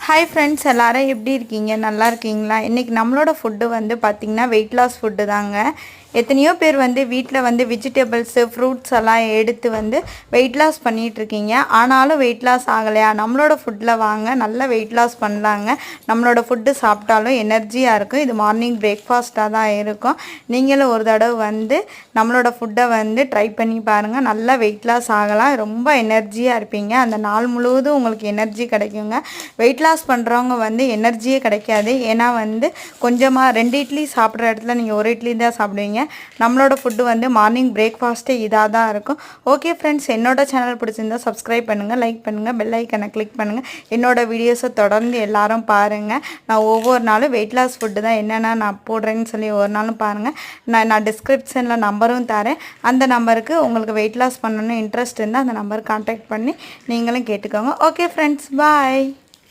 Hi friends, எல்லாரும் எப்படி இருக்கீங்க? நல்லா இருக்கீங்களா? இன்றைக்கி நம்மளோட ஃபுட்டு வந்து பார்த்திங்கன்னா வெயிட் லாஸ் ஃபுட்டு தாங்க. எத்தனையோ பேர் வந்து வீட்டில் வந்து வெஜிடபிள்ஸு ஃப்ரூட்ஸ் எல்லாம் எடுத்து வந்து வெயிட் லாஸ் பண்ணிகிட்ருக்கீங்க. ஆனாலும் வெயிட் லாஸ் ஆகலையா? நம்மளோட ஃபுட்டில் வாங்க, நல்லா வெயிட் லாஸ் பண்ணலாங்க. நம்மளோட ஃபுட்டு சாப்பிட்டாலும் எனர்ஜியாக இருக்கும். இது மார்னிங் பிரேக்ஃபாஸ்ட்டாக தான் இருக்கும். நீங்களும் ஒரு தடவை வந்து நம்மளோட ஃபுட்டை வந்து ட்ரை பண்ணி பாருங்கள். நல்லா வெயிட் லாஸ் ஆகலாம். ரொம்ப எனர்ஜியாக இருப்பீங்க. அந்த நாள் முழுவதும் உங்களுக்கு எனர்ஜி கிடைக்குங்க. வெயிட் லாஸ் பண்ணுறவங்க வந்து எனர்ஜியே கிடைக்காது. ஏன்னா வந்து கொஞ்சமாக 2 இட்லி சாப்பிட்ற இடத்துல நீங்கள் 1 இட்லி தான் சாப்பிடுவீங்க. நம்மளோட ஃபுட்டு வந்து மார்னிங் பிரேக்ஃபாஸ்ட்டே இதாக தான் இருக்கும். ஓகே ஃப்ரெண்ட்ஸ், என்னோட சேனல் பிடிச்சிருந்தா சப்ஸ்கிரைப் பண்ணுங்கள், லைக் பண்ணுங்கள், பெல் ஐக்கனை கிளிக் பண்ணுங்கள். என்னோட வீடியோஸை தொடர்ந்து எல்லாரும் பாருங்கள். நான் ஒவ்வொரு நாளும் வெயிட் லாஸ் ஃபுட்டு தான் என்னென்ன நான் போடுறேன்னு சொல்லி ஒரு நாளும் பாருங்கள். நான் டிஸ்கிரிப்ஷனில் நம்பரும் தரேன். அந்த நம்பருக்கு உங்களுக்கு வெயிட் லாஸ் பண்ணணும்னு இன்ட்ரெஸ்ட் இருந்தால் அந்த நம்பருக்கு கான்டாக்ட் பண்ணி நீங்களும் கேட்டுக்கோங்க. ஓகே ஃப்ரெண்ட்ஸ், பாய்.